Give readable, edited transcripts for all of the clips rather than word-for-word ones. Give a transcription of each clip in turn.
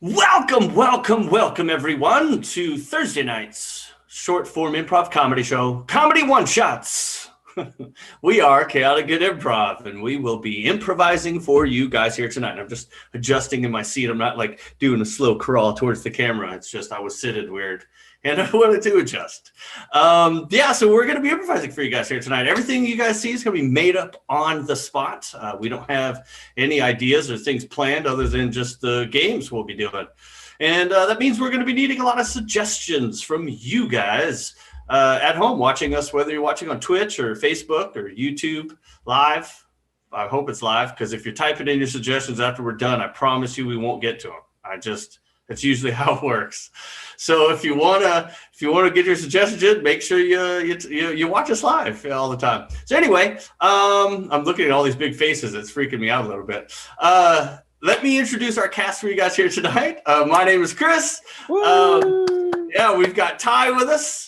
Welcome, everyone, to Thursday night's short form improv comedy show, Comedy One Shots. We are Chaotic Good Improv, and we will be improvising for you guys here tonight. I'm just adjusting in my seat. I'm not like doing a slow crawl towards the camera. It's just I was sitting weird, and I wanted to adjust. So we're going to be improvising for you guys here tonight. Everything you guys see is going to be made up on the spot. We don't have any ideas or things planned other than just the games we'll be doing. And that means we're going to be needing a lot of suggestions from you guys at home watching us, whether you're watching on Twitch or Facebook or YouTube live. I hope it's live, because if you're typing in your suggestions after we're done, I promise you we won't get to them. It's usually how it works. So if you wanna get your suggestions in, make sure you watch us live all the time. So anyway, I'm looking at all these big faces. It's freaking me out a little bit. Let me introduce our cast for you guys here tonight. My name is Chris. We've got Ty with us.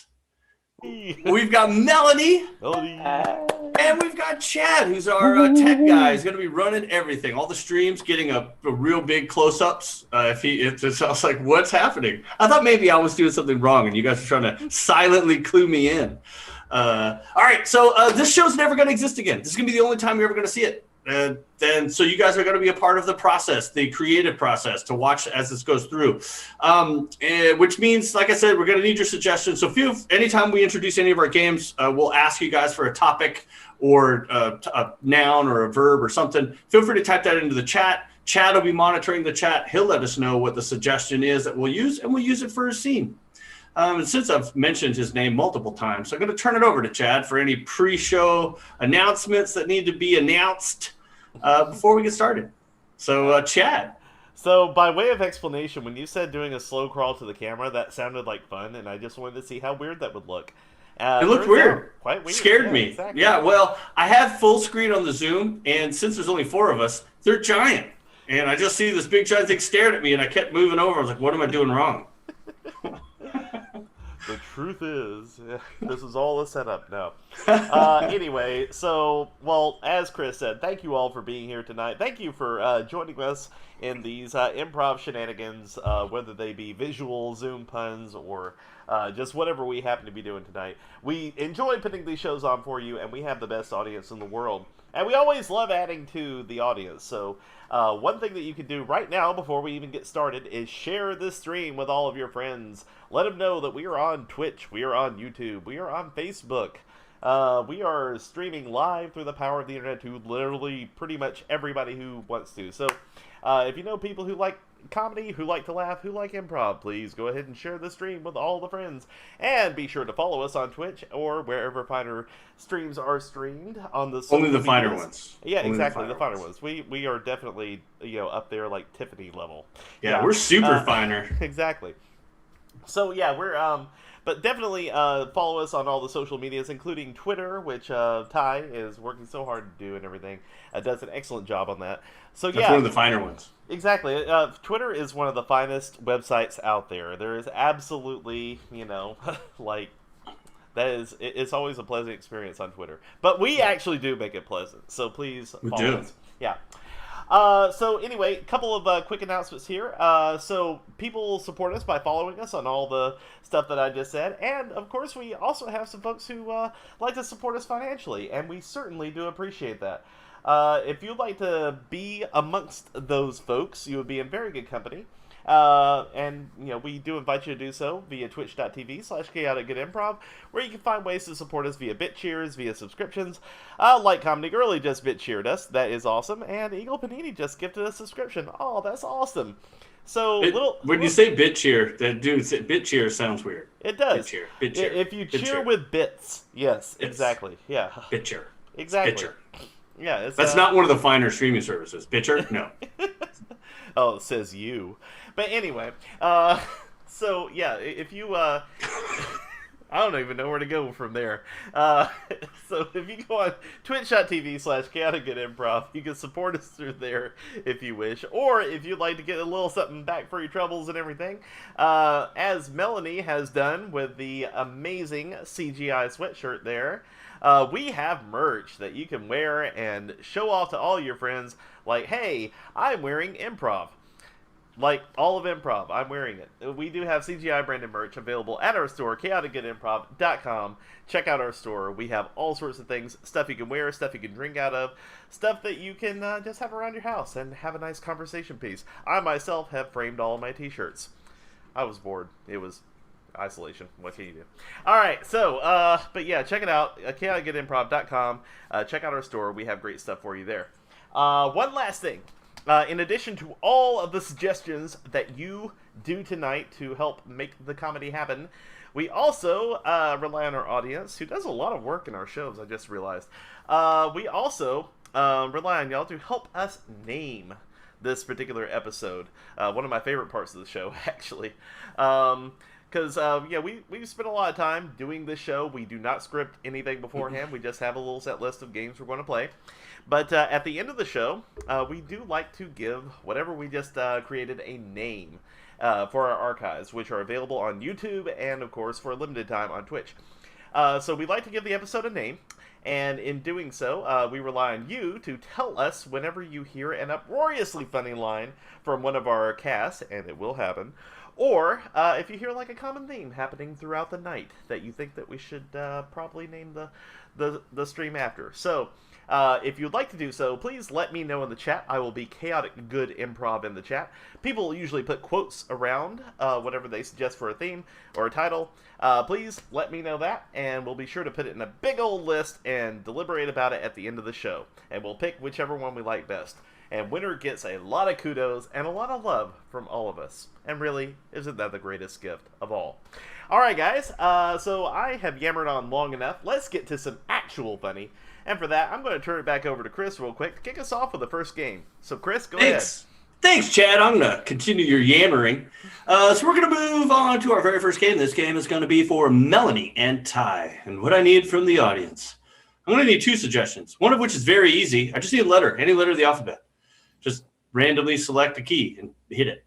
We've got Melanie. And we've got Chad, who's our tech guy. He's going to be running everything, all the streams, getting a real big close-ups. If I was like, what's happening? I thought maybe I was doing something wrong, and you guys are trying to silently clue me in. All right, so this show's never going to exist again. This is going to be the only time you're ever going to see it. So you guys are going to be a part of the process, the creative process, to watch as this goes through. Which means, like I said, we're going to need your suggestions. So anytime we introduce any of our games, we'll ask you guys for a topic or a noun or a verb or something. Feel free to type that into the chat. Chad will be monitoring the chat. He'll let us know what the suggestion is that we'll use, and we'll use it for a scene. And since I've mentioned his name multiple times, I'm going to turn it over to Chad for any pre-show announcements that need to be announced before we get started. So, Chad. So, by way of explanation, when you said doing a slow crawl to the camera, that sounded like fun, and I just wanted to see how weird that would look. It looked weird. Quite weird. Scared me. Exactly. Yeah, well, I have full screen on the Zoom, and since there's only 4 of us, they're giant. And I just see this big giant thing staring at me, and I kept moving over. I was like, what am I doing wrong? The truth is, this is all a setup now. Anyway, as Chris said, thank you all for being here tonight. Thank you for joining us in these improv shenanigans, whether they be visual Zoom puns or just whatever we happen to be doing tonight. We enjoy putting these shows on for you, and we have the best audience in the world. And we always love adding to the audience. So one thing that you can do right now before we even get started is share this stream with all of your friends. Let them know that we are on Twitch, we are on YouTube, we are on Facebook. We are streaming live through the power of the internet to literally pretty much everybody who wants to. So if you know people who like comedy, who like to laugh, who like improv, please go ahead and share the stream with all the friends. And be sure to follow us on Twitch or wherever finer streams are streamed on the only the finer ones. Yeah, only exactly, the finer ones. We are definitely up there like Tiffany level. Yeah, we're super finer. Exactly. So yeah, we're but definitely follow us on all the social medias, including Twitter, which Ty is working so hard to do and everything. Does an excellent job on that. So That's one of the finer ones. Exactly. Twitter is one of the finest websites out there. There is absolutely, like, it's always a pleasant experience on Twitter. But we actually do make it pleasant, so please follow us. Yeah. So anyway, a couple of quick announcements here. So people support us by following us on all the stuff that I just said. And, of course, we also have some folks who like to support us financially, and we certainly do appreciate that. If you'd like to be amongst those folks, you would be in very good company. And we do invite you to do so via twitch.tv/chaoticgoodimprov, where you can find ways to support us via bit cheers, via subscriptions. Like Comedy Girly just bit cheered us. That is awesome. And Eagle Panini just gifted a subscription. Oh, that's awesome. So when you say bit cheer, bit cheer sounds weird. It does. Bit cheer. If you cheer with bits, yes, exactly. Yeah. Bit cheer. Exactly. Bit cheer. Yeah, that's not one of the finer streaming services. Bitcher? No. Oh, it says you. But anyway, so yeah, if you, I don't even know where to go from there. So if you go on twitch.tv/chaoticgoodimprov, you can support us through there if you wish. Or if you'd like to get a little something back for your troubles and everything, as Melanie has done with the amazing CGI sweatshirt there, we have merch that you can wear and show off to all your friends, like, hey, I'm wearing improv. like all of improv, I'm wearing it. We do have CGI branded merch available at our store, chaoticgoodimprov.com. Check out our store. We have all sorts of things, stuff you can wear, stuff you can drink out of, stuff that you can just have around your house and have a nice conversation piece. I myself have framed all of my t-shirts. I was bored. It was isolation. What can you do? All right, so, but yeah, check it out, chaoticgoodimprov.com. Check out our store. We have great stuff for you there. One last thing. In addition to all of the suggestions that you do tonight to help make the comedy happen, we also rely on our audience, who does a lot of work in our shows, I just realized. We also rely on y'all to help us name this particular episode. One of my favorite parts of the show, actually. Because, yeah, we spent a lot of time doing this show. We do not script anything beforehand. We just have a little set list of games we're going to play. But at the end of the show, we do like to give whatever we just created a name for our archives, which are available on YouTube and, of course, for a limited time on Twitch. So we like to give the episode a name, and in doing so, we rely on you to tell us whenever you hear an uproariously funny line from one of our casts, and it will happen, or if you hear like a common theme happening throughout the night that you think that we should probably name the stream after. So, if you'd like to do so, please let me know in the chat. I will be Chaotic Good Improv in the chat. People usually put quotes around whatever they suggest for a theme or a title. Please let me know that, and we'll be sure to put it in a big old list and deliberate about it at the end of the show. And we'll pick whichever one we like best. And winner gets a lot of kudos and a lot of love from all of us. And really, isn't that the greatest gift of all? Alright guys, so I have yammered on long enough. Let's get to some actual funny. And for that, I'm going to turn it back over to Chris real quick to kick us off with the first game. So Chris, go ahead. Thanks, Chad. I'm going to continue your yammering. So we're going to move on to our very first game. This game is going to be for Melanie and Ty. And what I need from the audience, I'm going to need two suggestions, one of which is very easy. I just need a letter, any letter of the alphabet. Just randomly select a key and hit it.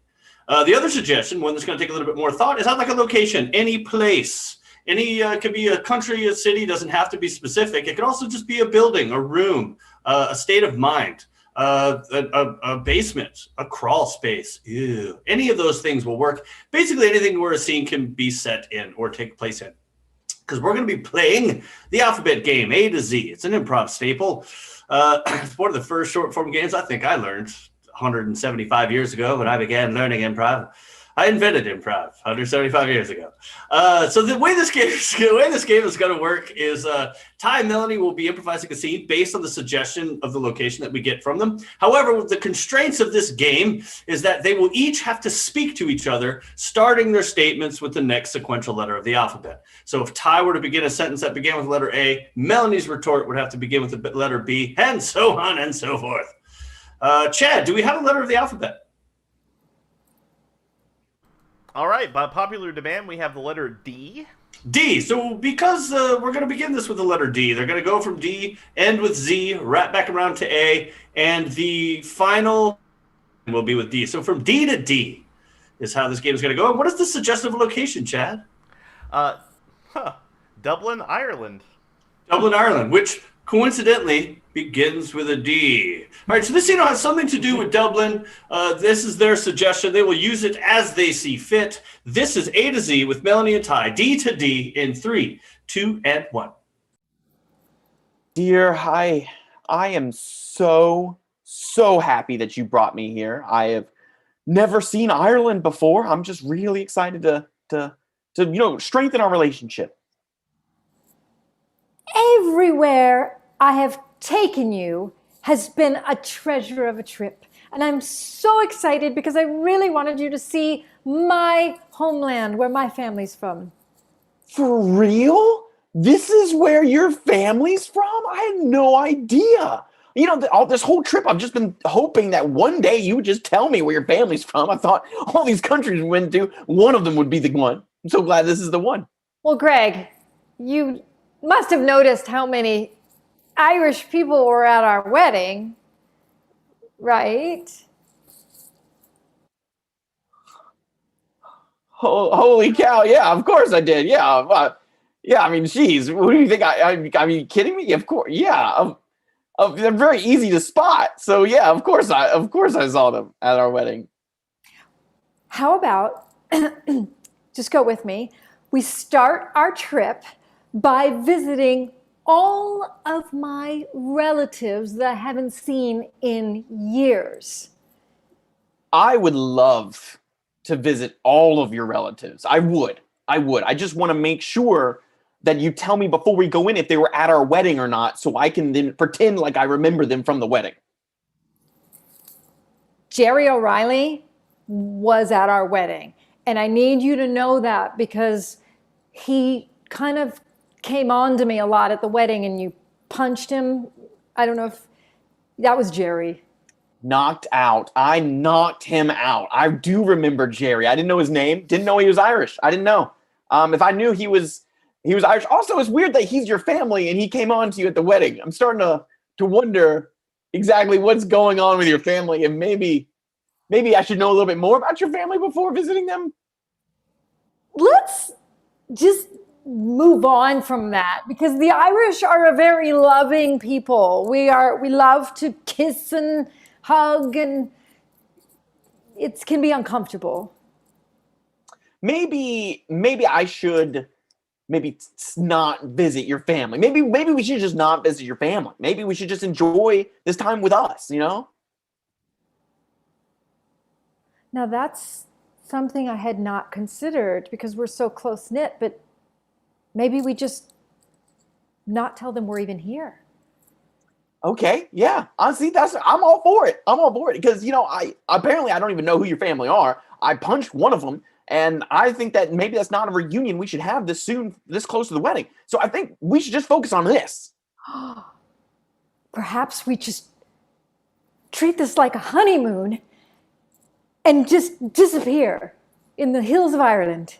The other suggestion, one that's going to take a little bit more thought, is I'd like a location, any place. Any could be a country, a city, doesn't have to be specific. It could also just be a building, a room, a state of mind, a basement, a crawl space. Ew. Any of those things will work. Basically, anything where a scene can be set in or take place in. Because we're going to be playing the alphabet game, A to Z. It's an improv staple. It's one of the first short form games I think I learned 175 years ago when I began learning improv. I invented improv 175 years ago. So the way this game is going to work is Ty and Melanie will be improvising a scene based on the suggestion of the location that we get from them. However, the constraints of this game is that they will each have to speak to each other, starting their statements with the next sequential letter of the alphabet. So if Ty were to begin a sentence that began with the letter A, Melanie's retort would have to begin with the letter B, and so on and so forth. Chad, do we have a letter of the alphabet? All right, by popular demand, we have the letter D. D. So because we're going to begin this with the letter D, they're going to go from D, end with Z, wrap back around to A, and the final will be with D. So from D to D is how this game is going to go. And what is the suggestive location, Chad? Dublin, Ireland. Dublin, Ireland, which coincidentally begins with a D. All right, so this has something to do with Dublin. This is their suggestion. They will use it as they see fit. This is A to Z with Melanie and Ty. D to D in 3, 2, and 1. Dear, I am so happy that you brought me here. I have never seen Ireland before. I'm just really excited to strengthen our relationship. Everywhere I have taken you has been a treasure of a trip. And I'm so excited because I really wanted you to see my homeland, where my family's from. For real? This is where your family's from? I had no idea. All this whole trip, I've just been hoping that one day you would just tell me where your family's from. I thought all these countries we went to, one of them would be the one. I'm so glad this is the one. Well, Greg, you must have noticed how many Irish people were at our wedding, right? Holy cow! Yeah, of course I did. Yeah, I mean, geez, what do you think? I mean, kidding me? Of course, yeah. They're very easy to spot. So yeah, of course I saw them at our wedding. how about, just go with me, we start our trip by visiting all of my relatives that I haven't seen in years. I would love to visit all of your relatives. I would. I just want to make sure that you tell me before we go in if they were at our wedding or not, so I can then pretend like I remember them from the wedding. Jerry O'Reilly was at our wedding. And I need you to know that because he kind of came on to me a lot at the wedding and you punched him. I don't know if that was Jerry. Knocked out. I knocked him out. I do remember Jerry. I didn't know his name. Didn't know he was Irish. I didn't know. If I knew he was Irish. Also, it's weird that he's your family and he came on to you at the wedding. I'm starting to wonder exactly what's going on with your family, and maybe I should know a little bit more about your family before visiting them. Let's just move on from that because the Irish are a very loving people. We love to kiss and hug, and it can be uncomfortable. Maybe I should not visit your family. Maybe we should just not visit your family. Maybe we should just enjoy this time with us, you know? Now that's something I had not considered because we're so close-knit, but maybe we just not tell them we're even here. Okay, yeah. Honestly, I'm all for it. I'm all for it because, I don't even know who your family are. I punched one of them, and I think that maybe that's not a reunion we should have this close to the wedding. So I think we should just focus on this. Perhaps we just treat this like a honeymoon and just disappear in the hills of Ireland.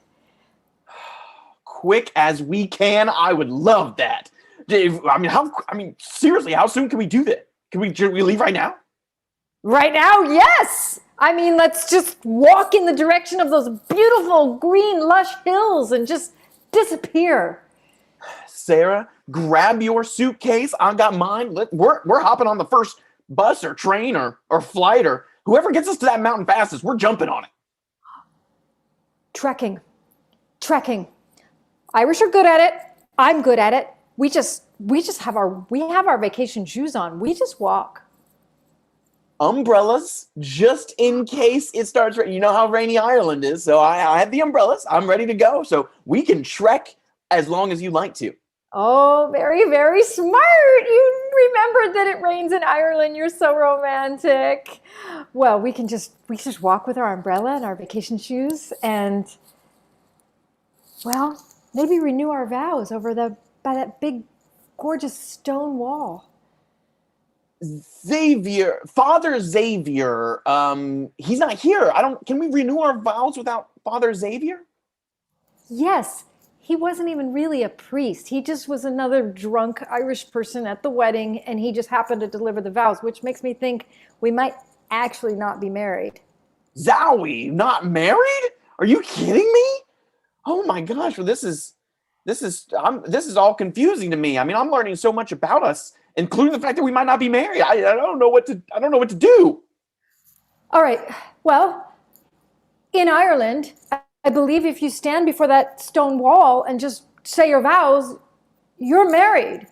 Quick as we can. I would love that. Seriously, how soon can we do that? Can we leave right now? Right now, yes. Let's just walk in the direction of those beautiful green, lush hills and just disappear. Sarah, grab your suitcase. I got mine. We're hopping on the first bus or train or flight or whoever gets us to that mountain fastest. We're jumping on it. Trekking. Irish are good at it. I'm good at it. We have our vacation shoes on. We just walk. Umbrellas, just in case it starts raining. You know how rainy Ireland is, so I have the umbrellas. I'm ready to go, so we can trek as long as you like to. Oh, very, very smart. You remembered that it rains in Ireland. You're so romantic. Well, we just walk with our umbrella and our vacation shoes and, well, maybe renew our vows by that big, gorgeous stone wall. Father Xavier, he's not here. Can we renew our vows without Father Xavier? Yes, he wasn't even really a priest. He just was another drunk Irish person at the wedding, and he just happened to deliver the vows, which makes me think we might actually not be married. Zowie, not married? Are you kidding me? Oh my gosh, well, this is all confusing to me. I'm learning so much about us, including the fact that we might not be married. I don't know what to do. All right. Well, in Ireland, I believe if you stand before that stone wall and just say your vows, you're married.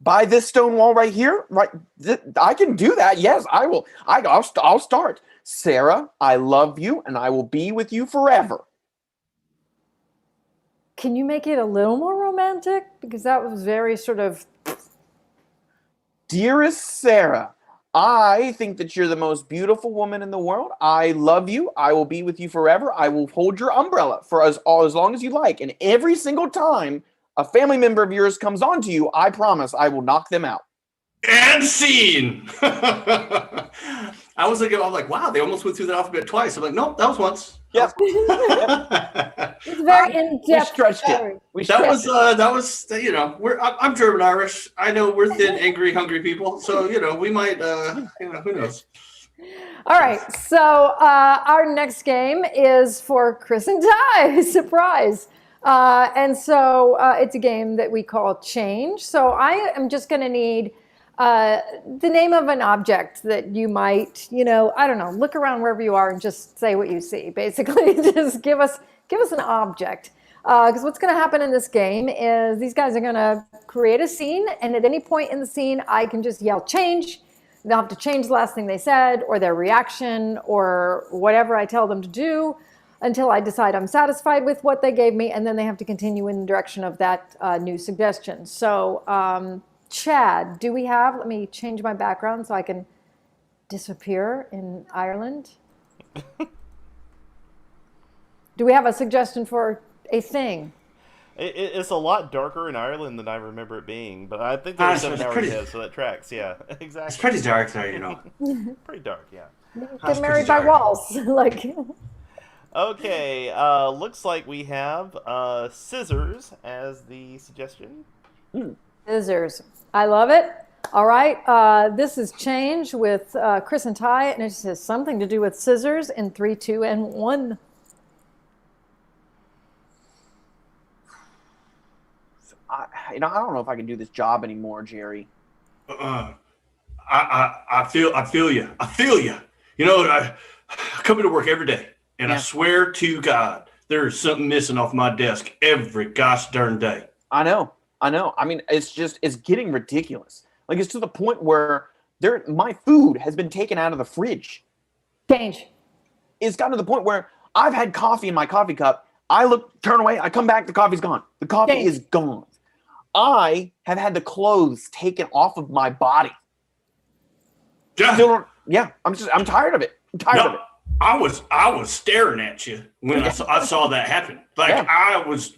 By this stone wall right here? Right, I can do that. Yes, I will. I'll start. Sarah, I love you and I will be with you forever. Can you make it a little more romantic? Because that was very sort of... Dearest Sarah, I think that you're the most beautiful woman in the world. I love you. I will be with you forever. I will hold your umbrella for as long as you like. And every single time a family member of yours comes on to you, I promise I will knock them out. And scene. I was like, wow, they almost went through that alphabet twice. I'm like, nope, that was once. Yep. It's very in-depth. We stretched it. I'm German Irish. I know we're thin, angry, hungry people. So, we might, who knows? All right. So our next game is for Chris and Ty. Surprise. And so it's a game that we call Change. So I am just going to need The name of an object that you might, I don't know, look around wherever you are and just say what you see. Basically, just give us an object. Because what's going to happen in this game is these guys are going to create a scene, and at any point in the scene, I can just yell change. They'll have to change the last thing they said or their reaction or whatever I tell them to do until I decide I'm satisfied with what they gave me, and then they have to continue in the direction of that new suggestion. So, Chad, let me change my background so I can disappear in Ireland. Do we have a suggestion for a thing? It's a lot darker in Ireland than I remember it being, but I think there's 7 hours ahead, so that tracks. Yeah, exactly. It's pretty dark there, Pretty dark, yeah. Get married by walls, like. Okay, looks like we have scissors as the suggestion. Scissors. I love it. All right. This is Change with Chris and Ty, and it has something to do with scissors in 3, 2, and 1. I don't know if I can do this job anymore, Jerry. I feel you. I come into work every day, and I swear to God, there's something missing off my desk every gosh darn day. I know. I mean, it's getting ridiculous. Like, it's to the point where my food has been taken out of the fridge. Change. It's gotten to the point where I've had coffee in my coffee cup. I turn away, I come back, the coffee's gone. The coffee is gone. I have had the clothes taken off of my body. I'm tired of it. I was staring at you when I saw that happen.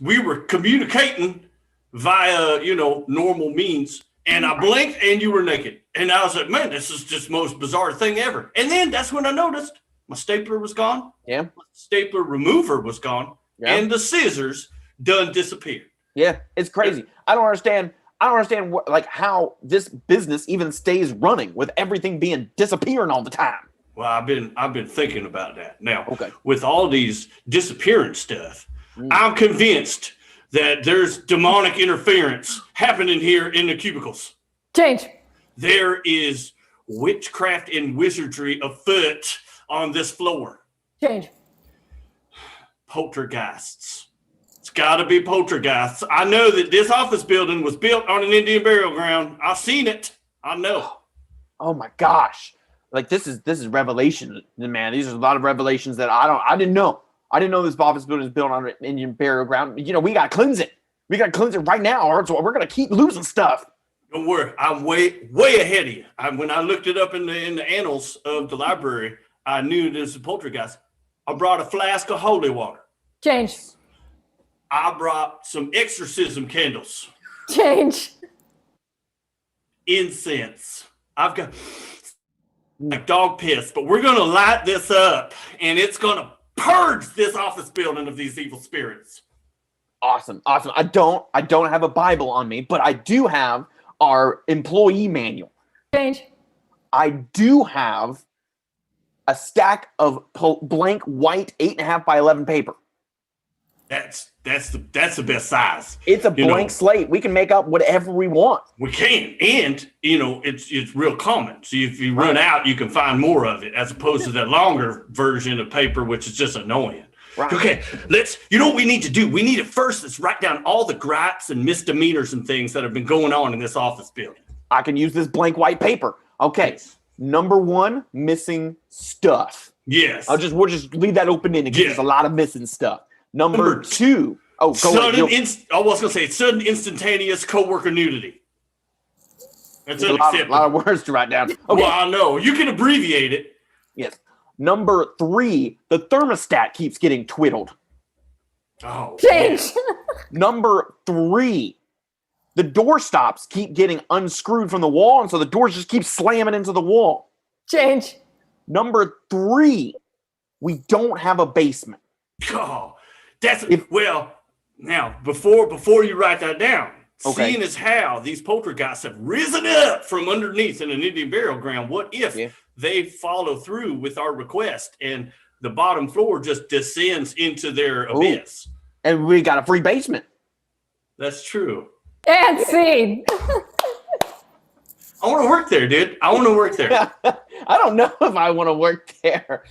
We were communicating via, normal means, and I blinked and you were naked. And I was like, man, this is just the most bizarre thing ever. And then that's when I noticed my stapler was gone. Yeah. My stapler remover was gone. Yeah. And the scissors done disappeared. Yeah, it's crazy. I don't understand how this business even stays running with everything being disappearing all the time. Well, I've been thinking about that. Now, with all these disappearing stuff, I'm convinced that there's demonic interference happening here in the cubicles. Change. There is witchcraft and wizardry afoot on this floor. Change. Poltergeists. It's got to be poltergeists. I know that this office building was built on an Indian burial ground. I've seen it. I know. Oh my gosh. Like, this is revelation, man. These are a lot of revelations that I didn't know. I didn't know this office building is built on an Indian burial ground. We got to cleanse it. We got to cleanse it right now, or we're going to keep losing stuff. Don't worry. I'm way ahead of you. When I looked it up in the annals of the library, I knew this was a poltergeist. I brought a flask of holy water. Change. I brought some exorcism candles. Change. Incense. I've got like dog piss, but we're going to light this up, and it's going to purge this office building of these evil spirits. Awesome. I don't have a Bible on me, but I do have our employee manual. Change. I do have a stack of blank white 8.5 by 11 paper. That's the best size. It's a blank slate. We can make up whatever we want. We can, and it's real common. So if you run out, you can find more of it, as opposed to that longer version of paper, which is just annoying. Right. Okay, what we need to do? We need let's write down all the gripes and misdemeanors and things that have been going on in this office building. I can use this blank white paper. Okay, yes. Number 1, missing stuff. Yes. We'll just leave that open-ended because there's a lot of missing stuff. Number 2. Oh, go ahead. I was going to say sudden instantaneous coworker nudity. That's a lot of words to write down. Okay. Well, I know. You can abbreviate it. Yes. Number 3, the thermostat keeps getting twiddled. Oh. Change. Number 3, the door stops keep getting unscrewed from the wall, and so the doors just keep slamming into the wall. Change. Number 3, we don't have a basement. Oh. Now, before you write that down, seeing as how these poltergeists have risen up from underneath in an Indian burial ground, what if they follow through with our request and the bottom floor just descends into their abyss? And we got a free basement. That's true. And scene. I want to work there, dude. I want to work there. I don't know if I want to work there.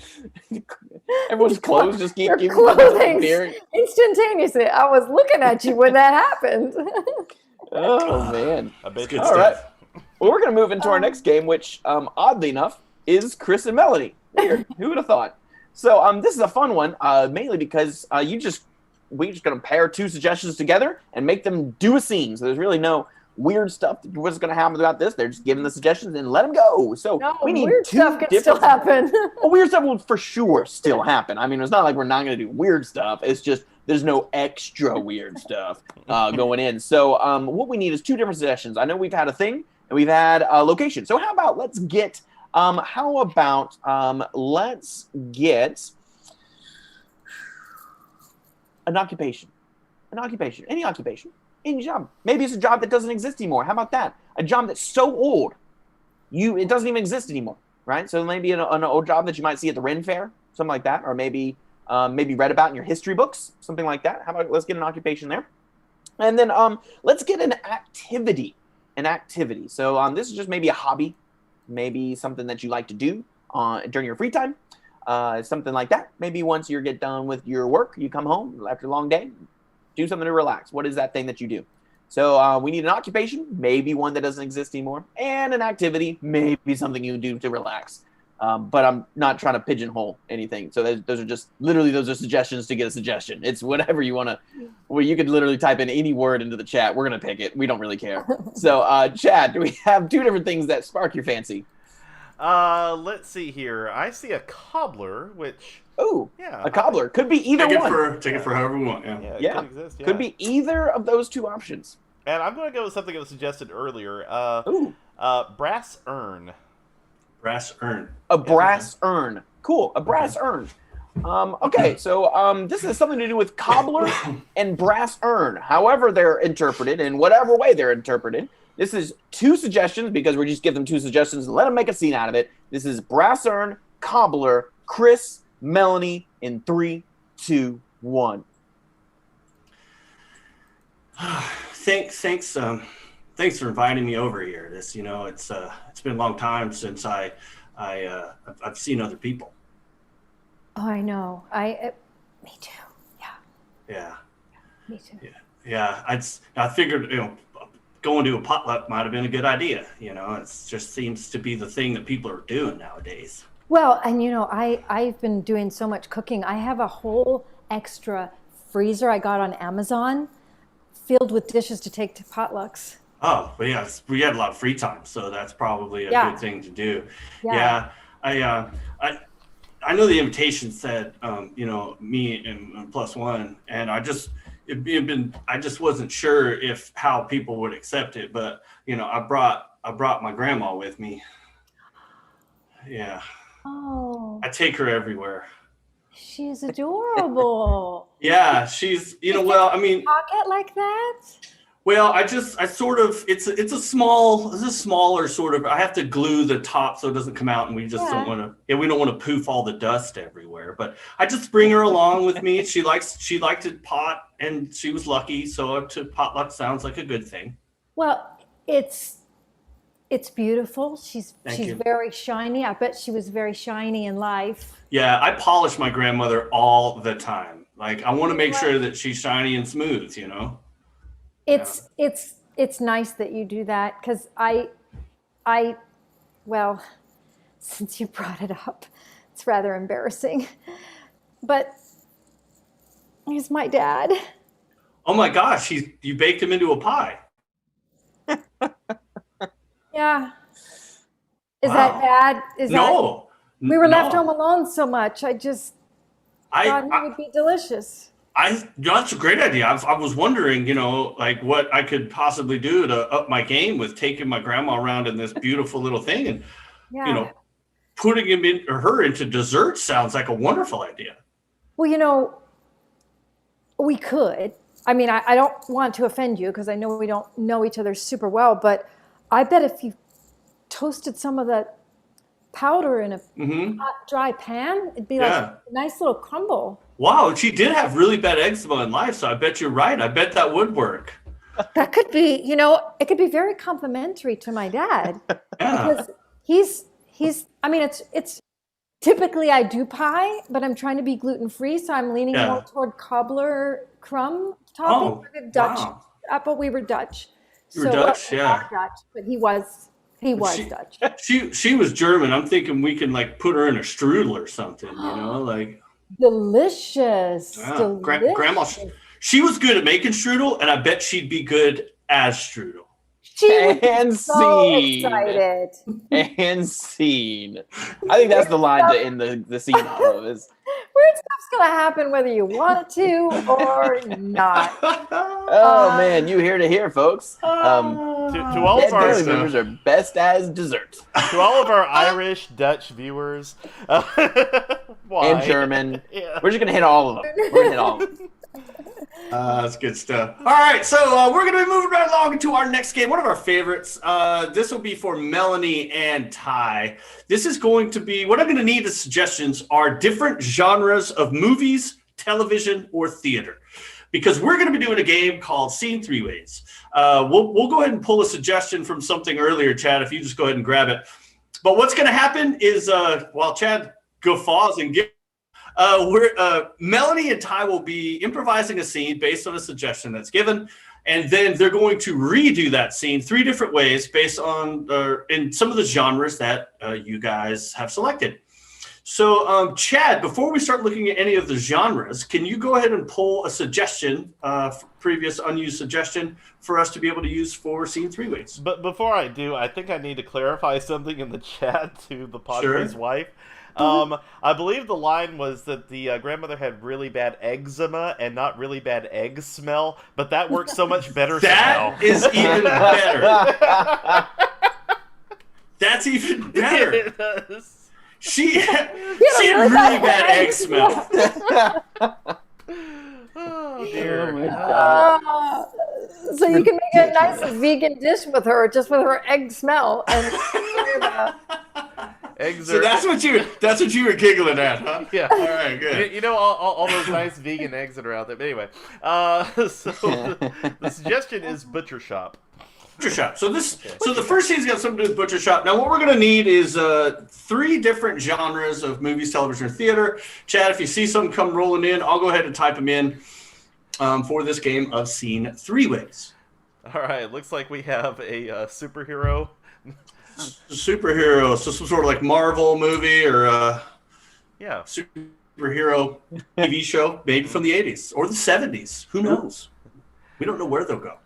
Everyone's clothes just keep clothing disappearing. instantaneously. I was looking at you when that happened. Oh man! I bet good you. All stuff. right. Well, we're gonna move into our next game, which, oddly enough, is Chris and Melanie. Weird. Who would have thought? So, this is a fun one, mainly because we just gonna pair two suggestions together and make them do a scene. So there's really no weird stuff what's going to happen about this. They're just giving the suggestions and let them go. So No, we need weird two stuff can still happen. Well, weird stuff will for sure still happen. I mean, it's not like we're not going to do weird stuff. It's just there's no extra weird stuff going in. So what we need is two different suggestions. I know we've had a thing and we've had a location. So how about let's get an occupation. An occupation. Any occupation. Any job. Maybe it's a job that doesn't exist anymore. How about that? A job that's so old, it doesn't even exist anymore, right? So maybe an old job that you might see at the Ren Fair, something like that, or maybe read about in your history books, something like that. How about let's get an occupation there, and then let's get an activity. So this is just maybe a hobby, maybe something that you like to do during your free time, something like that. Maybe once you get done with your work, you come home after a long day. Do something to relax. What is that thing that you do? So we need an occupation, maybe one that doesn't exist anymore, and an activity, maybe something you do to relax. But I'm not trying to pigeonhole anything. So those are suggestions to get a suggestion. It's whatever you want to. Well, you could literally type in any word into the chat. We're gonna pick it. We don't really care. So Chad, do we have two different things that spark your fancy? Let's see here. I see a cobbler, which. Oh, yeah, a cobbler could be either one. Take it for however we want. Yeah, could exist, could be either of those two options. And I'm going to go with something that was suggested earlier. Brass urn. Brass urn. A brass urn. Cool. A brass urn. Okay, so this has something to do with cobbler and brass urn. However they're interpreted, in whatever way they're interpreted. This is two suggestions because we just give them two suggestions and let them make a scene out of it. This is brass urn, cobbler, Chris, Melanie in 3, 2, 1. Thanks for inviting me over here. It's been a long time since I've seen other people. Oh, I know. Me too. Yeah. Me too. Yeah. I figured going to a potluck might have been a good idea. It just seems to be the thing that people are doing nowadays. Well, and I've been doing so much cooking. I have a whole extra freezer I got on Amazon filled with dishes to take to potlucks. Oh, but yeah, we had a lot of free time, so that's probably a good thing to do. Yeah. I know the invitation said, me and plus one, and I just wasn't sure how people would accept it, but I brought my grandma with me. Yeah. Oh. I take her everywhere. She's adorable. Yeah, she's pocket like that? Well, it's a smaller sort of, I have to glue the top so it doesn't come out, and we just don't want to poof all the dust everywhere, but I just bring her along with me. She liked to pot, and she was lucky. So to potluck sounds like a good thing. Well, it's beautiful. She's you. very shiny. I bet she was very shiny in life. Yeah, I polish my grandmother all the time. Like, I want to make sure that she's shiny and smooth, It's nice that you do that, because well, since you brought it up, it's rather embarrassing. But he's my dad. Oh my gosh, you baked him into a pie. Yeah. Is that bad? No. We were left home alone so much. I just thought it would be delicious. That's a great idea. I was wondering, what I could possibly do to up my game with taking my grandma around in this beautiful little thing, and putting her into dessert sounds like a wonderful idea. Well, we could. I mean, I don't want to offend you because I know we don't know each other super well, but I bet if you toasted some of that powder in a hot, dry pan, it'd be like a nice little crumble. Wow, she did have really bad eczema in life, so I bet you're right. I bet that would work. That could be, it could be very complimentary to my dad Yeah. because he's. I mean, it's typically I do pie, but I'm trying to be gluten free, so I'm leaning Yeah. more toward cobbler crumb topping. Oh, Dutch, wow. but we were Dutch. You were Dutch, we yeah. are Dutch, but he was Dutch. She was German. I'm thinking we can like put her in a strudel or something, like Delicious. Delicious. grandma. She was good at making strudel, and I bet she'd be good as strudel. She was And so scene. excited. And scene. I think that's the line to end the scene off of. Is Weird stuff's gonna happen whether you want it to or not. oh man, you hear to hear, folks. To all Dead of our family members are best as dessert. to all of our Irish, Dutch viewers, why? And German. Yeah. We're just gonna hit all of them. We're gonna hit all of them. That's good stuff. All right, so we're going to be moving right along into our next game, one of our favorites. This will be for Melanie and Ty. This is going to be, what I'm going to need as suggestions are different genres of movies, television, or theater. Because we're going to be doing a game called Scene Three Ways. We'll go ahead and pull a suggestion from something earlier, Chad, if you just go ahead and grab it. But what's going to happen is, while Chad guffaws and gives, Melanie and Ty will be improvising a scene based on a suggestion that's given, and then they're going to redo that scene 3 different ways based on in some of the genres that you guys have selected. So, Chad, before we start looking at any of the genres, can you go ahead and pull a suggestion, previous unused suggestion, for us to be able to use for Scene Three Ways? But before I do, I think I need to clarify something in the chat to the Padre's Sure. wife. I believe the line was that the grandmother had really bad eczema and not really bad egg smell, but that works so much better That somehow. is even better. That's even better. It does. She had really bad egg smell. Oh dear. Oh my God. So you can make a nice vegan dish with her, just with her egg smell. And Eggs So are... that's what you were giggling at, huh? Yeah. All right, good. You know all those nice vegan eggs that are out there. But anyway, so the suggestion is butcher shop. Butcher shop. So the first scene's got something to do with butcher shop. Now, what we're gonna need is 3 different genres of movies, television, or theater. Chad, if you see some come rolling in, I'll go ahead and type them in for this game of Scene Three Ways. All right. Looks like we have a superhero. Superhero, so some sort of like Marvel movie or Yeah. superhero TV show, maybe from the 80s or the 70s. Who knows? We don't know where they'll go.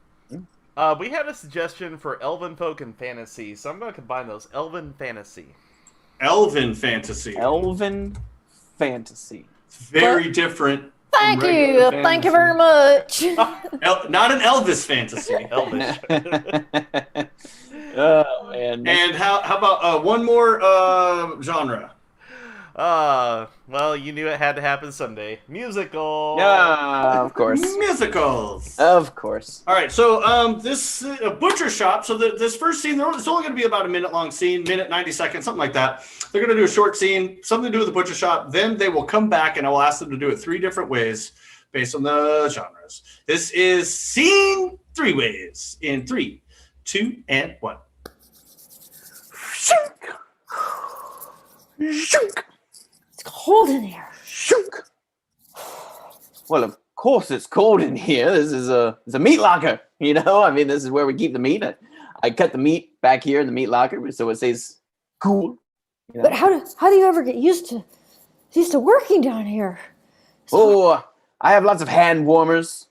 We had a suggestion for Elven Folk and Fantasy, so I'm going to combine those. Elven Fantasy. Elven fantasy. Elven fantasy. Very different. from thank regular you. Thank you fantasy. very much. Not an Elvis fantasy. Elvish. Oh man. And how about one more genre? Well, you knew it had to happen someday. Musical. Yeah, of course. Musicals. Of course. All right, so this butcher shop. So this first scene, it's only going to be about a minute-long scene, 90 seconds, something like that. They're going to do a short scene, something to do with the butcher shop. Then they will come back, and I will ask them to do it 3 different ways based on the genres. This is Scene Three Ways in 3, 2, and 1. It's cold in here. Well, of course it's cold in here. This is it's a meat locker. I mean, this is where we keep the meat. I cut the meat back here in the meat locker so it stays cool. But how do you ever get used to working down here? Oh, I have lots of hand warmers.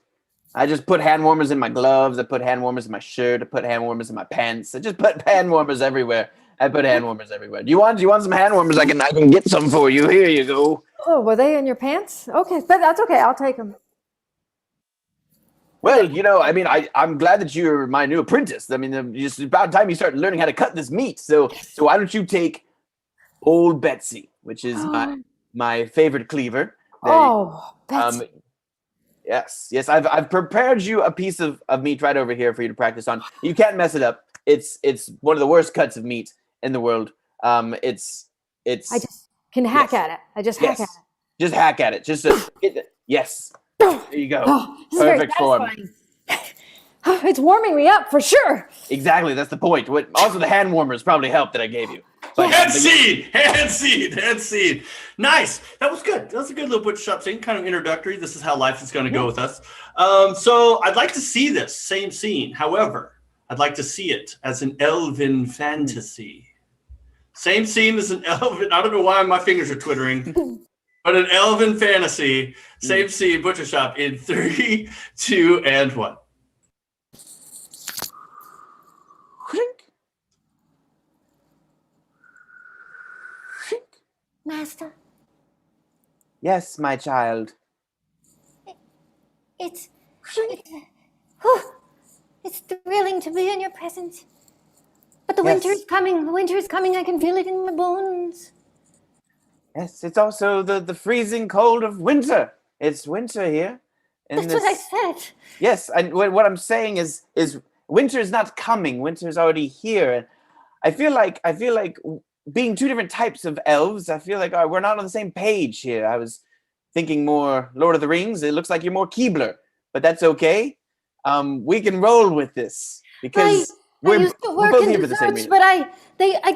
I just put hand warmers in my gloves. I put hand warmers in my shirt. I put hand warmers in my pants. I just put hand warmers everywhere. Do you want some hand warmers? I can get some for you. Here you go. Oh, were they in your pants? Okay, but that's okay. I'll take them. Well, I mean, I'm glad that you're my new apprentice. I mean, it's about time you start learning how to cut this meat. So why don't you take Old Betsy, which is my favorite cleaver. Oh, Betsy. Yes. I've prepared you a piece of meat right over here for you to practice on. You can't mess it up. It's one of the worst cuts of meat in the world. It's. I just can hack at it. I just hack at it. Just hack at it. Just yes. There you go. Oh, this is very Perfect form. satisfying. It's warming me up for sure. Exactly, that's the point. Also, the hand warmers probably helped that I gave you. Hand seed. Nice. That was good. That was a good little butcher shop scene, kind of introductory. This is how life is going to go with us. So I'd like to see this same scene. However, I'd like to see it as an elven fantasy. Same scene as an elven. I don't know why my fingers are twittering, but an elven fantasy. Same scene, butcher shop in 3, 2, and 1. Master, Yes, my child. it's thrilling to be in your presence. But the winter is coming. The winter is coming. I can feel it in my bones. Yes, it's also the freezing cold of winter. It's winter here. That's what I said. Yes, and what I'm saying is winter is not coming. Winter is already here. And I feel like being two different types of elves, I feel like we're not on the same page here. I was thinking more Lord of the Rings. It looks like you're more Keebler, but that's okay. We can roll with this because I used to work both in here for the same desserts, reason. but I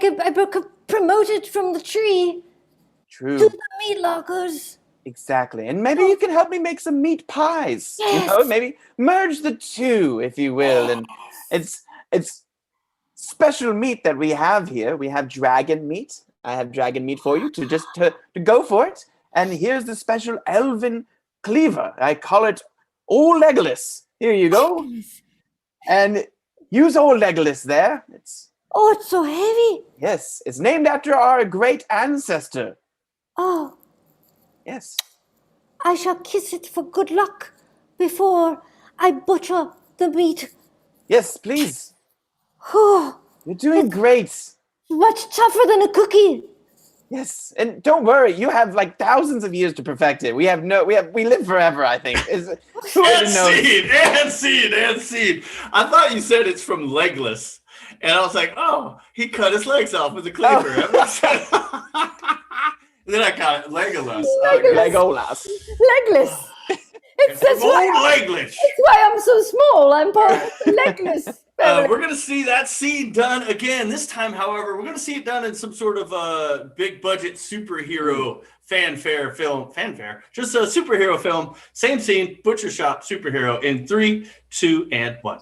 got promoted from the tree True. to the meat lockers. Exactly. And maybe you can help me make some meat pies. Yes. You know, maybe merge the two, if you will. And it's special meat that we have here. We have dragon meat. I have dragon meat for you to go for it. And here's the special elven cleaver. I call it Old Legolas. Here you go. And use Old Legolas there. It's so heavy. Yes, it's named after our great ancestor. Oh, Yes. I shall kiss it for good luck before I butcher the meat. Yes, please. Oh, You're doing great. much tougher than a cookie. Yes, and don't worry, you have like thousands of years to perfect it. We live forever, I think. Who And knows? seed. I thought you said it's from Legless. And I was like, oh, he cut his legs off with a cleaver. Then I got Legolas. Legolas. Legless. That's Legless. why I'm so small. I'm part of the legless. We're going to see that scene done again. This time, however, we're going to see it done in some sort of big budget superhero fanfare film. Just a superhero film. Same scene, butcher shop superhero in 3, 2, and 1.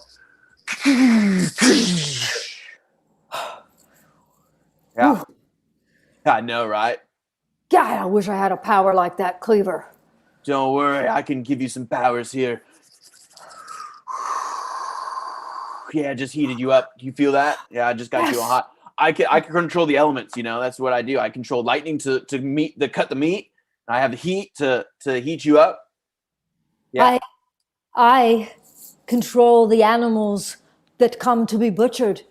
Yeah. I know, right? God, I wish I had a power like that cleaver. Don't worry, I can give you some powers here. Yeah, just heated you up. Do you feel that? Yeah, I just got you hot. I can control the elements, you know. That's what I do. I control lightning to cut the meat. I have the heat to heat you up. Yeah. I control the animals that come to be butchered.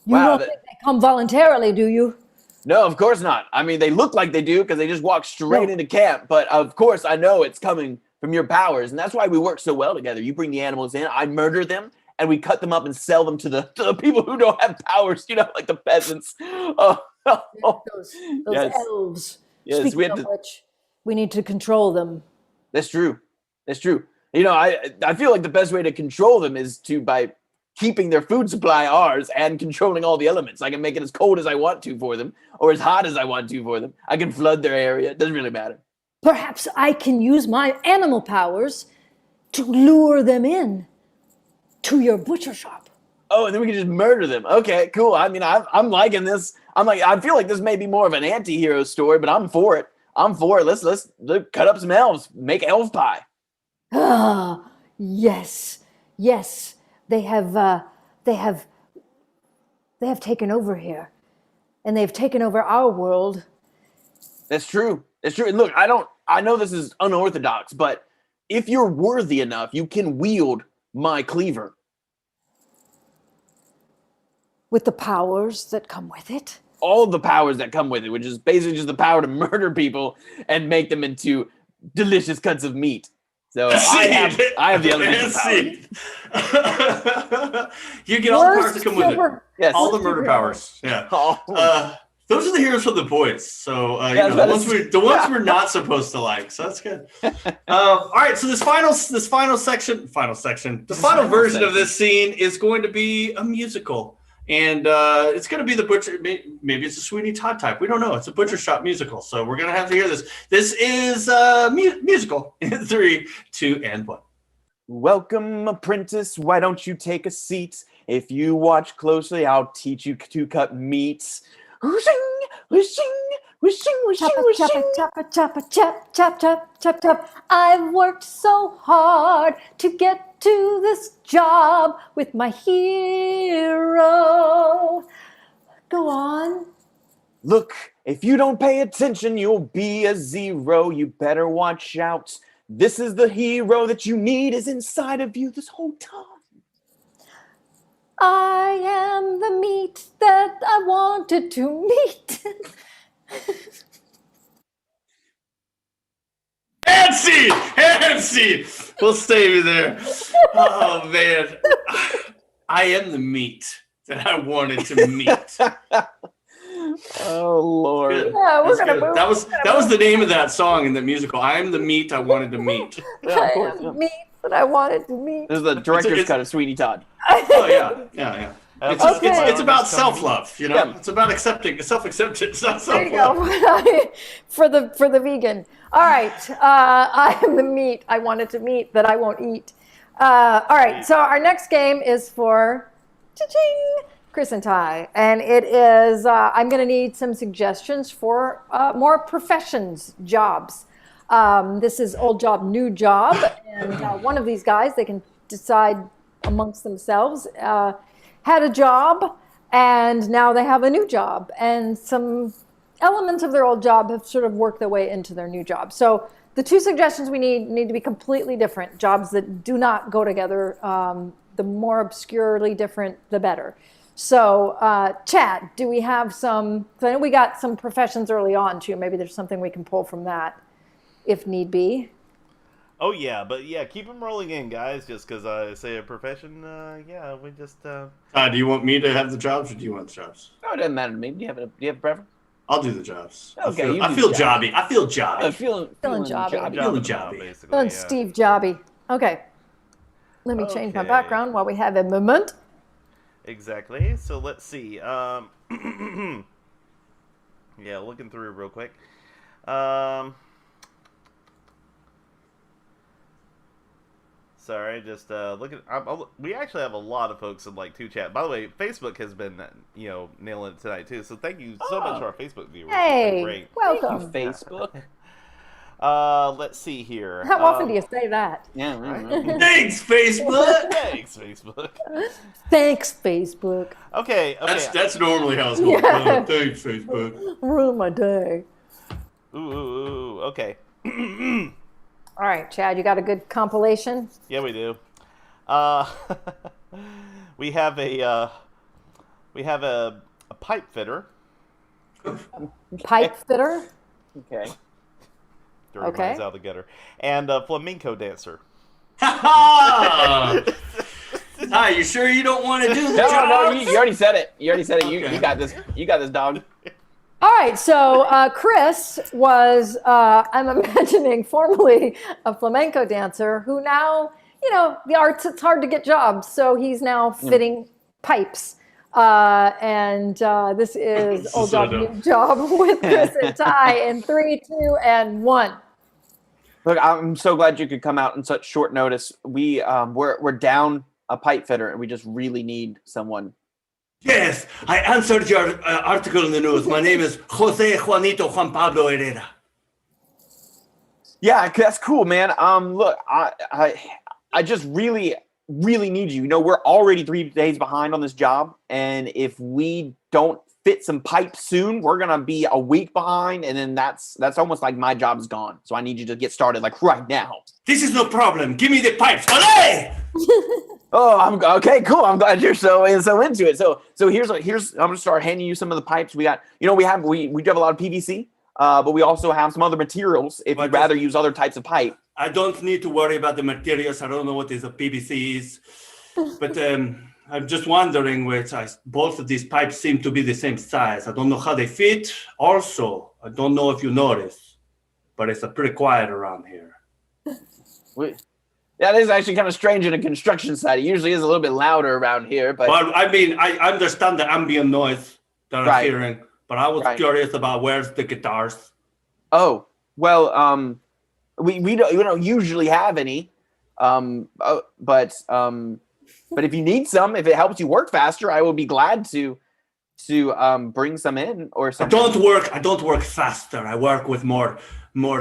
You don't think they come voluntarily, do you? No, of course not. I mean, they look like they do because they just walk straight into camp. But of course, I know it's coming from your powers, and that's why we work so well together. You bring the animals in, I murder them, and we cut them up and sell them to the people who don't have powers. You know, like the peasants. Those elves. Yes, Speaking of which, we need to control them. That's true. You know, I feel like the best way to control them is by keeping their food supply ours and controlling all the elements. I can make it as cold as I want to for them or as hot as I want to for them. I can flood their area. It doesn't really matter. Perhaps I can use my animal powers to lure them in to your butcher shop. Oh, and then we can just murder them. Okay, cool. I mean, I'm liking this. I feel like this may be more of an anti-hero story, but I'm for it. Let's cut up some elves, make elf pie. Ah, yes. They have taken over here, and they've taken over our world. That's true. And look, I know this is unorthodox, but if you're worthy enough, you can wield my cleaver. With the powers that come with it? All the powers that come with it, which is basically just the power to murder people and make them into delicious cuts of meat. So I have the elemental power. You get all the powers that come with it. Yes. All the murder powers. Yeah. Those are the heroes from The Boys. So Yeah, the ones we're not supposed to like. So that's good. All right. So this final section, the final version of this scene is going to be a musical, and it's going to be the Butcher. Maybe it's a Sweeney Todd type. We don't know. It's a Butcher Shop musical. So we're going to have to hear this. This is musical in 3, 2, and 1. Welcome, apprentice. Why don't you take a seat? If you watch closely, I'll teach you to cut meat. Whooshing, whooshing, whooshing, whooshing, whooshing. Chop, chop, chop, chop, chop, chop, chop. I've worked so hard to get to this job with my hero. Go on. Look, if you don't pay attention, you'll be a zero. You better watch out. This is the hero that you need is inside of you this whole time. I am the meat that I wanted to meet. Hand scene. We'll stay you there. Oh man, I am the meat that I wanted to meet. Oh Lord! Good. Yeah, we're That's gonna good. move. That was the name of that song in the musical. I am the meat I wanted to meet. Yeah, I of course. am Yeah. the meat that I wanted to meet. This is the director's It's- cut of Sweeney Todd. Oh yeah. It's, Okay. it's about self-love, Yeah. It's about self-acceptance, not There you self-love. go. for the vegan. All right. I am the meat I wanted to meet that I won't eat. All right. So our next game is for cha-ching, Chris and Ty, and it is. I'm going to need some suggestions for more professions, jobs. This is old job, new job, and one of these guys they can decide amongst themselves. Had a job and now they have a new job, and some elements of their old job have sort of worked their way into their new job. So the two suggestions we need to be completely different jobs that do not go together. The more obscurely different, the better. So Chad, do we have some, I know we got some professions early on too. Maybe there's something we can pull from that if need be. Oh yeah, but yeah, keep them rolling in, guys. Just because I say a profession, we just. Do you want me to have the jobs, or do you want the jobs? No, it doesn't matter to me. Do you have a preference? I'll do the jobs. Okay, I feel jobby. I feel jobby. I'm feeling jobby. Feeling jobby. basically. Feeling Yeah. Steve Jobby. Okay. Let me change my Okay. background while we have a moment. Exactly. So let's see. Yeah, looking through real quick. Sorry, just looking. We actually have a lot of folks in like 2chat. By the way, Facebook has been nailing it tonight too. So thank you so much to our Facebook viewers. It's been Hey, great. welcome. Facebook. Let's see here. How often do you say that? Yeah. Right. Thanks, Facebook. Thanks, Facebook. Thanks, Facebook. Okay. That's normally how it's going. Yeah. Thanks, Facebook. Ruin my day. Ooh. Okay. All right, Chad, you got a good compilation? Yeah, we do. We have a pipe fitter. Pipe fitter? Okay. Dirty Okay. minds out of the gutter. And a flamenco dancer. Ha! Hi, you sure you don't want to do the No, job? you already said it. You Okay. You got this. You got this, dog. All right, so Chris was, I'm imagining, formerly a flamenco dancer who now, the arts, it's hard to get jobs. So he's now fitting pipes. And this is This Old is so Job, dumb. New Job with Chris and Ty in 3, 2, and 1. Look, I'm so glad you could come out in such short notice. We're down a pipe fitter, and we just really need someone. Yes, I answered your article in the news. My name is Jose Juanito Juan Pablo Herrera. Yeah, that's cool, man. Look, I just really need you. We're already 3 days behind on this job, and if we don't fit some pipes soon, we're gonna be a week behind, and then that's almost like my job is gone. So I need you to get started like right now. This is no problem. Give me the pipes. Olé! Oh, I'm okay. Cool. I'm glad you're so into it. So here's I'm gonna start handing you some of the pipes we got. We do have a lot of PVC, but we also have some other materials if you'd rather use other types of pipe. I don't need to worry about the materials. I don't know what is a PVC is, but I'm just wondering both of these pipes seem to be the same size. I don't know how they fit. Also, I don't know if you noticed, but it's pretty quiet around here. That is actually kind of strange in a construction site. It usually is a little bit louder around here, but Well, I mean, I understand the ambient noise that I'm Right. hearing, but I was Right. curious about where's the guitars. oh well, we don't usually have any, but if you need some, if it helps you work faster, I will be glad to bring some in or I something. don't work faster. I work with more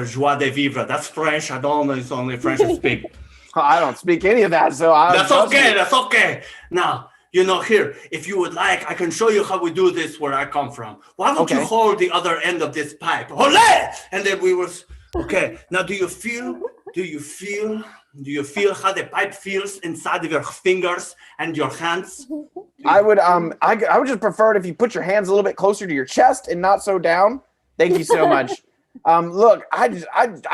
joie de vivre. That's French. I don't know. It's only French I speak. I don't speak any of that, so That's okay. That's okay. Now, here, if you would like, I can show you how we do this where I come from. Why don't you Okay. hold the other end of this pipe? Olé! And then okay. Now, do you feel how the pipe feels inside of your fingers and your hands? I would just prefer it if you put your hands a little bit closer to your chest and not so down. Thank you so much. Look, I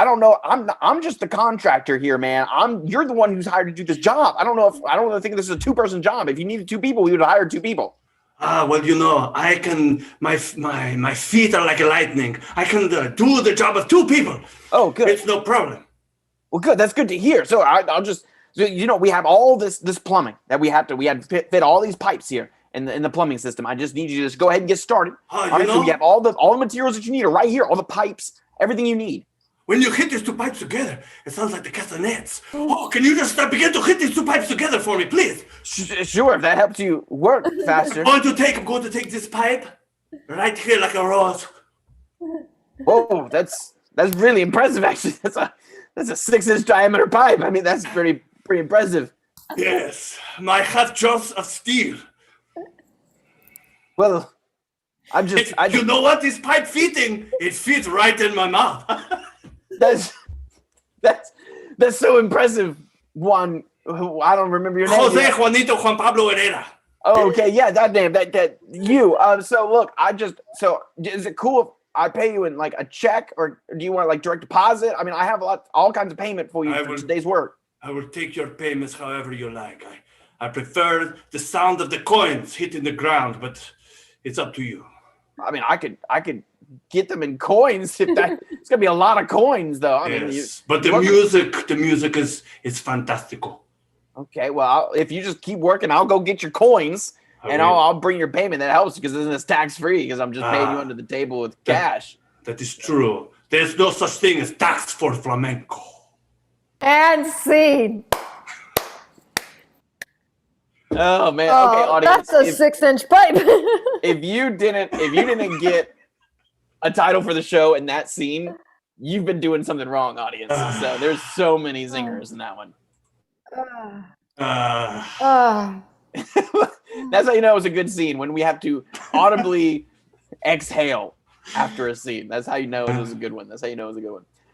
don't know. I'm just the contractor here, man. You're the one who's hired to do this job. I don't think this is a 2-person job. If you needed 2 people, we would have hired 2 people. Well, I can. My feet are like lightning. I can do the job of 2 people. Oh, good. It's no problem. Well, good. That's good to hear. So I'll just, we have all this plumbing that we had to fit all these pipes here in the plumbing system. I just need you to just go ahead and get started. All right, so we have all the materials that you need are right here, all the pipes, everything you need. When you hit these 2 pipes together, it sounds like the castanets. Oh, can you just begin to hit these 2 pipes together for me, please? Sure, if that helps you work faster. I'm going to take this pipe right here like a rose. Whoa, that's really impressive. Actually, that's a 6-inch diameter pipe. I mean, that's pretty impressive. Yes, my half jaws of steel. Well, You know what? This pipe fitting, it fits right in my mouth. That's so impressive. Juan, I don't remember your name. Jose Juanito Juan Pablo Herrera. Oh, okay, yeah, that name, that you. So look, is it cool if I pay you in like a check, or do you want like direct deposit? I mean, I have all kinds of payment for you for today's work. I will take your payments however you like. I prefer the sound of the coins hitting the ground, but it's up to you. I mean, I could get them in coins if that. It's gonna be a lot of coins, though. I mean, but the music is fantastical. Okay, well, if you just keep working, I'll go get your coins, and I'll bring your payment. That helps because then it's tax free because I'm just paying you under the table with cash. That is true. There's no such thing as tax for flamenco. And scene. Oh man! Okay, audience. That's a 6-inch pipe. If you didn't get a title for the show in that scene, you've been doing something wrong, audience. So there's so many zingers in that one. That's how you know it was a good scene, when we have to audibly exhale after a scene. That's how you know it was a good one.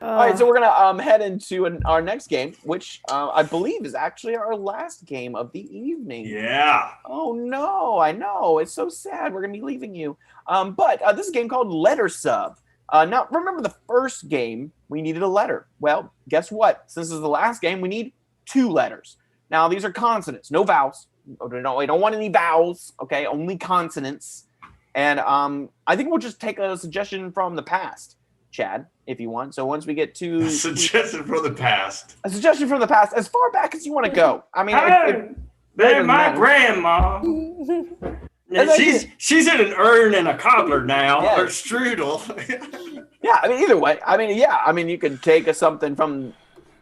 All right, so we're gonna head into our next game, which I believe is actually our last game of the evening. Yeah. Oh no, I know, it's so sad. We're gonna be leaving you. But this is a game called Letter Sub. Now, remember the first game, we needed a letter. Well, guess what? Since this is the last game, we need 2 letters. Now, these are consonants, no vowels. We don't want any vowels, okay? Only consonants. And I think we'll just take a suggestion from the past, Chad, if you want. So once we get to... A suggestion from the past. A suggestion from the past, as far back as you want to go. I mean, Hey, my grandma. She's in an urn and a cobbler now, or strudel. Yeah, I mean, either way. I mean, you could take something from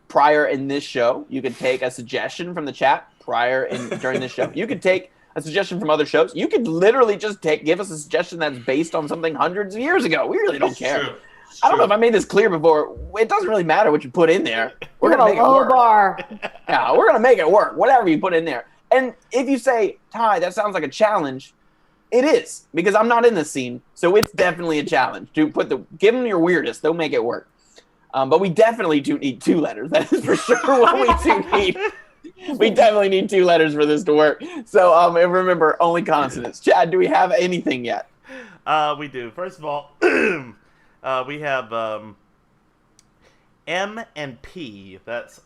prior in this show. You could take a suggestion from the chat during this show. You could take a suggestion from other shows. You could literally just give us a suggestion that's based on something hundreds of years ago. We really don't care. True. I don't know if I made this clear before. It doesn't really matter what you put in there. We're gonna make it work. Bar. Yeah, we're gonna make it work. Whatever you put in there. And if you say, Ty, that sounds like a challenge, it is, because I'm not in this scene, so it's definitely a challenge. Give them your weirdest, they'll make it work. But we definitely do need 2 letters. That is for sure what we do need. We definitely need 2 letters for this to work. So and remember, only consonants. Chad, do we have anything yet? We do. First of all, we have M and P. That's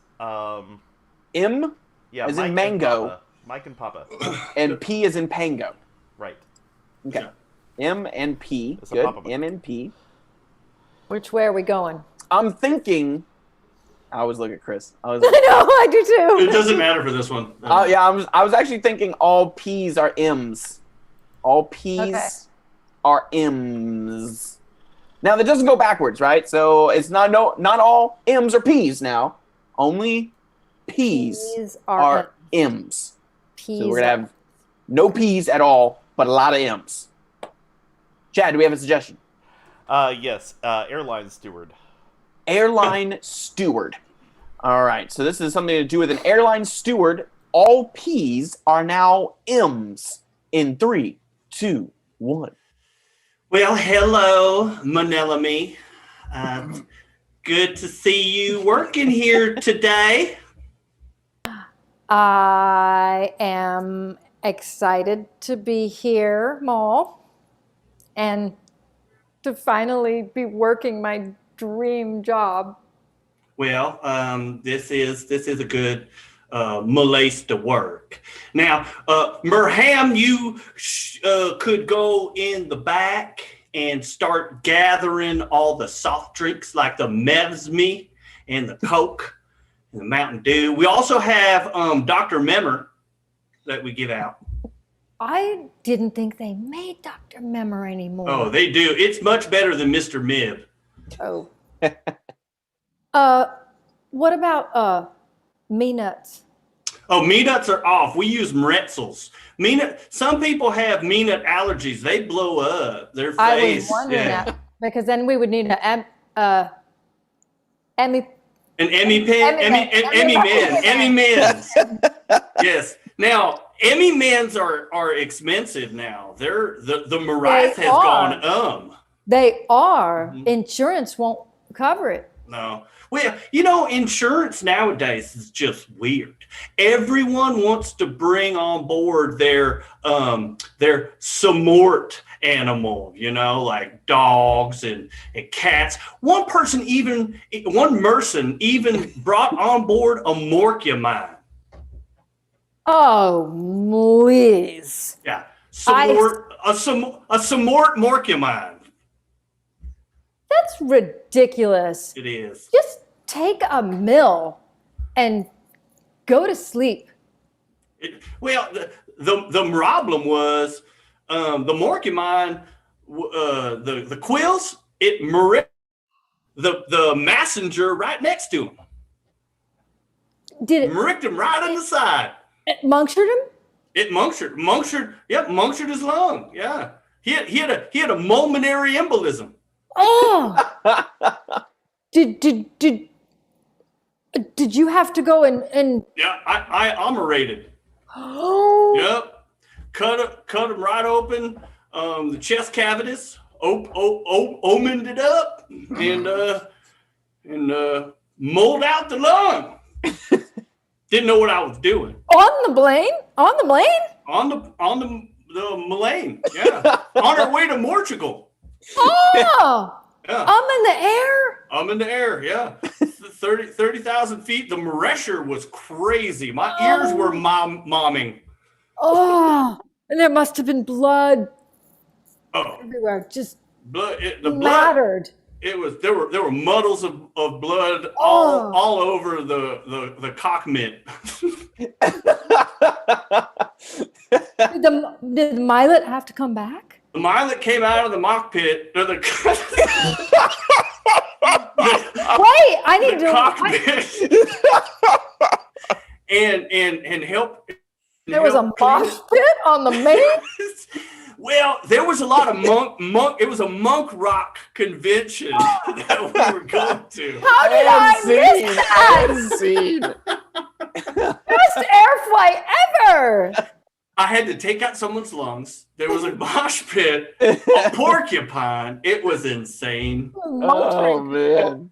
M? yeah, as Mike in mango. Mike and Papa. And P is in Pango. Right. Okay. M and P. It's a Good. Papa. M and P. Which way are we going? I'm thinking. I always look at Chris. I know, I do It too. doesn't matter for this one. Yeah, I was actually thinking all P's are M's. All P's Okay. are M's. Now that doesn't go backwards, right? So it's not all M's are P's now. Only P's P's are M's. P's. So we're gonna have no P's at all, but a lot of M's. Chad, do we have a suggestion? Yes. Airline steward. Airline steward. All right, so this is something to do with an airline steward. All P's are now M's in 3, 2, 1. Well, hello, Manelami. Good to see you working here today. I am excited to be here, Maul, and to finally be working my dream job. Well, this is a good place to work. Now, Merham, you could go in the back and start gathering all the soft drinks like the Mevsme and the Coke and the Mountain Dew. We also have Dr. Memmer that we give out. I didn't think they made Dr. Memmer anymore. Oh, they do. It's much better than Mr. Mib. Oh. What about me nuts? Oh, me nuts are off. We use Mretzels. Some people have me nut allergies. They blow up their face. I was wondering that because then we would need an Emmy. An Emmy pen, Emmy mens. Yes. Now, Emmy mens are expensive now. The Mariah has gone They are. Insurance won't cover it. No. Well, insurance nowadays is just weird. Everyone wants to bring on board their support animal, like dogs and cats. One person even brought on board a morcumine. Oh, please. Yeah. A support morcumine. That's ridiculous. It is. Just take a mill and go to sleep. The problem was the morcumine, the quills, it the messenger right next to him. Did it Mricked him right on the side. punctured him? It punctured his lung. Yeah. He had a momentary embolism. Oh. Did you have to go and Yeah, I operated. Oh. Yep. Cut him right open. The chest cavities. Opened it up and mold out the lung. Didn't know what I was doing. On the plane? On the plane? On the Malane. Yeah. On our way to Portugal. Oh. Yeah. I'm in the air? I'm in the air, yeah. 30,000 feet. The pressure was crazy. My ears were momming. Oh. And there must have been blood Oh, everywhere. Just blood. The blood. mattered. It was there were muddles of blood all over the cockpit. Did the Milet have to come back? The Milet came out of the mock pit. Or Wait, I need the to. cockpit. and help. There was a mosh pit on the main. Well, there was a lot of monk. It was a monk rock convention that we were going to. How did I miss that? Scene. Best air flight ever. I had to take out someone's lungs. There was a mosh pit, a porcupine. It was insane. Oh man.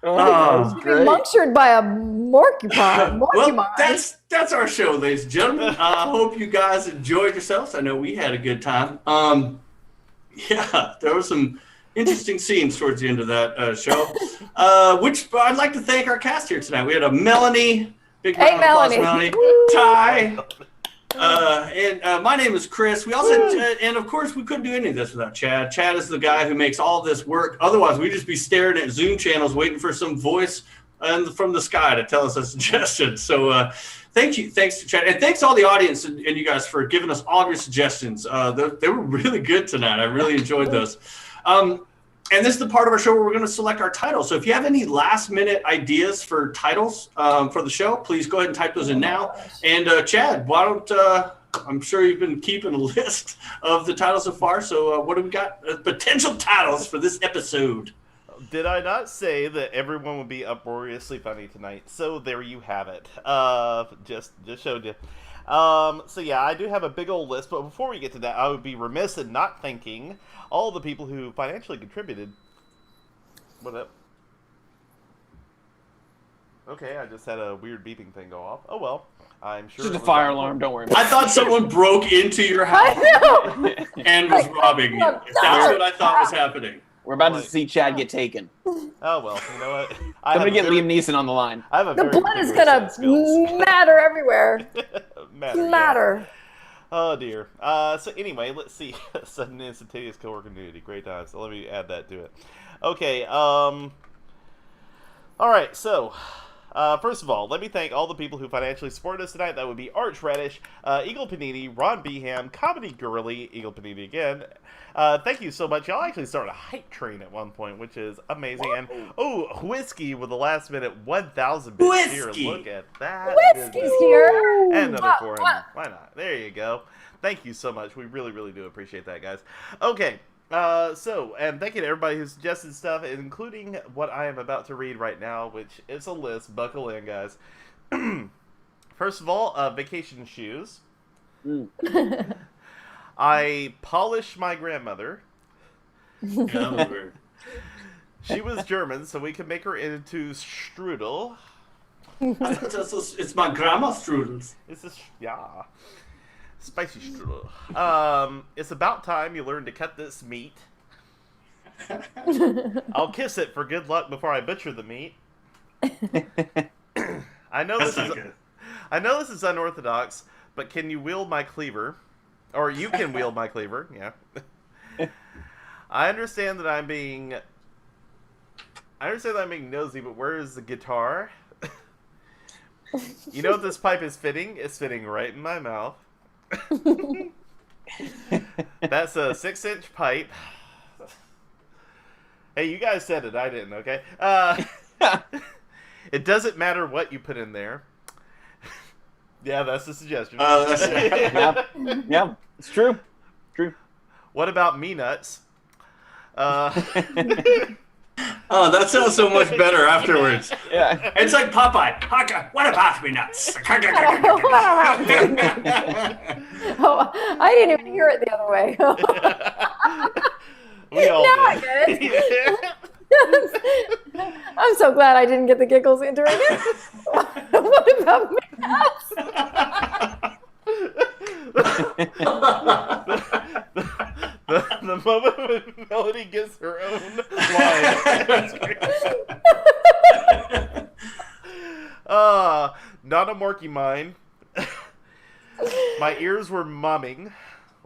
Oh, that was great. Punctured by a porcupine. Well, that's our show, ladies and gentlemen. I hope you guys enjoyed yourselves. I know we had a good time. Yeah, there were some interesting scenes towards the end of that show. Which I'd like to thank our cast here tonight. We had a Melanie, big round of applause, Melanie. Woo. Ty, And my name is Chris. We also, and of course, we couldn't do any of this without Chad. Chad is the guy who makes all this work. Otherwise, we'd just be staring at Zoom channels waiting for some voice from the sky to tell us a suggestion. So thanks to Chad. And thanks to all the audience and you guys for giving us all of your suggestions. They were really good tonight. I really enjoyed those. And this is the part of our show where we're going to select our titles. So if you have any last-minute ideas for titles for the show, please go ahead and type those in now. And Chad, why don't I'm sure you've been keeping a list of the titles so far. So what do we got? Potential titles for this episode. Did I not say that everyone would be uproariously funny tonight? So there you have it. Just showed you. So yeah, I do have a big old list, but before we get to that, I would be remiss in not thanking all the people who financially contributed. What up? Okay, I just had a weird beeping thing go off. Oh well, I'm sure. Just a fire alarm. Don't worry about it. I thought someone broke into your house and was robbing you. That's what I thought was happening. We're about to see Chad get taken. Oh well, you know what? I'm gonna get Liam Neeson on the line. I have a The very blood is particular gonna set of skills. matter everywhere. Matter. Oh dear. So anyway, let's see. Sudden instantaneous coworker nudity. Great time. So let me add that to it. Okay. All right. So, first of all, let me thank all the people who financially supported us tonight. That would be Arch Radish, Eagle Panini, Ron Beham, Comedy Girly, Eagle Panini again. Thank you so much. Y'all actually started a hype train at one point, which is amazing. And Whiskey with the last minute 1,000 bits here. Look at that. Whiskey's here. And another 400. Why not? There you go. Thank you so much. We really, really do appreciate that, guys. Okay. And thank you to everybody who suggested stuff, including what I am about to read right now, which is a list. Buckle in, guys. First of all, vacation shoes. I polish my grandmother. She was German, so we could make her into strudel. It's my grandma's strudels. Yeah. Spicy strudel. It's about time you learn to cut this meat. I'll kiss it for good luck before I butcher the meat. I know this is unorthodox, but can you wield my cleaver? Or you can wield my cleaver, yeah. I understand that I'm being nosy, but where is the guitar? You know if this pipe is fitting? It's fitting right in my mouth. That's a 6-inch pipe. Hey, you guys said it, I didn't, okay? It doesn't matter what you put in there. Yeah, that's the suggestion. Yeah, it's true. True. What about me nuts? Oh, that sounds so much better afterwards. Yeah. It's like Popeye. Haka, what about me nuts? Oh, I didn't even hear it the other way. We all Now did. I get it. I'm so glad I didn't get the giggles during it. What about me? The moment when Melody gets her own line. That's great. Not a Morky mine. My ears were mumming.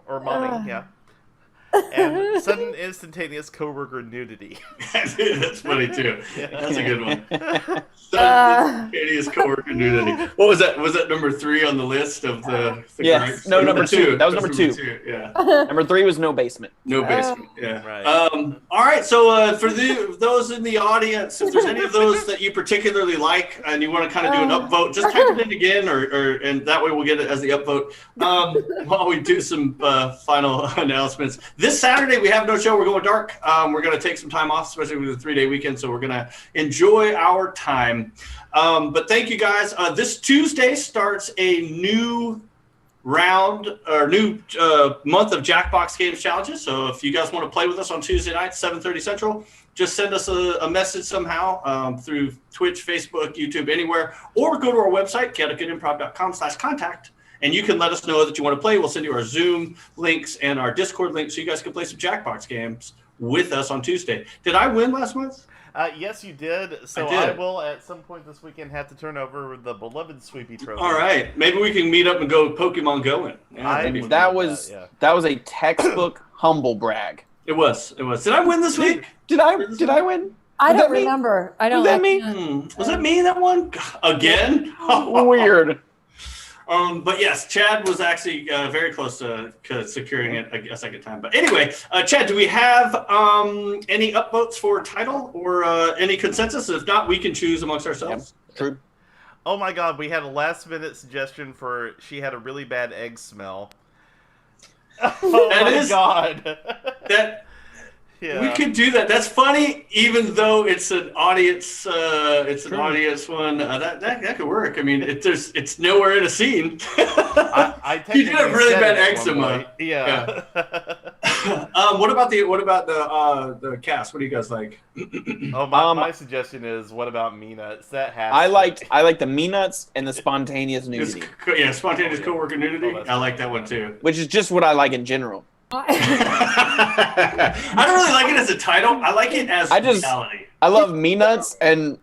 Or mumming, yeah. And sudden instantaneous coworker nudity. That's funny too. That's a good one. Instantaneous coworker nudity. What was that? Was that number 3 on the list of the Yes. gripes? No, number 2. That was number 2. 2. Yeah. Number 3 was no basement. No basement. Yeah. Right. All right. So for those in the audience, if there's any of those that you particularly like and you want to kind of do an upvote, just type it in again, or and that way we'll get it as the upvote. While we do some final announcements. This Saturday we have no show. We're going dark. We're going to take some time off, especially with the 3-day weekend. So we're going to enjoy our time. But thank you guys. This Tuesday starts a new round or new month of Jackbox Games challenges. So if you guys want to play with us on Tuesday night, 7:30 Central, just send us a message somehow through Twitch, Facebook, YouTube, anywhere, or go to our website, chaoticgoodimprov.com/contact. And you can let us know that you want to play. We'll send you our Zoom links and our Discord links so you guys can play some Jackbox games with us on Tuesday. Did I win last month? Yes, you did. So I did. I will, at some point this weekend, have to turn over the beloved Sweepy Trophy. All right, maybe we can meet up and go Pokemon Going. Yeah, I that'd be would fun. That love was that, yeah. that was a textbook humble brag. It was. Did I win this week? Did I win? I Was don't that me? remember. I don't. Was that I me? can't- Was that me that one again? Weird. But yes, Chad was actually very close to securing it a second time. But anyway, Chad, do we have any upvotes for title or any consensus? If not, we can choose amongst ourselves. Yep. True. Oh my god, we had a last-minute suggestion for she had a really bad egg smell. Oh That my is- god. That Yeah. we could do that. That's funny, even though it's an audience. It's an True. audience one. That could work. I mean, it's nowhere in a scene. I You did have technically really said bad it at one eczema. point. Yeah. What about the cast? What do you guys like? Oh, my suggestion is, what about me nuts? That has I to- like the me nuts and the spontaneous nudity, Spontaneous coworker nudity. that's I like that one too. which is just what I like in general. I don't really like it as a title. I like it as reality. I love me nuts and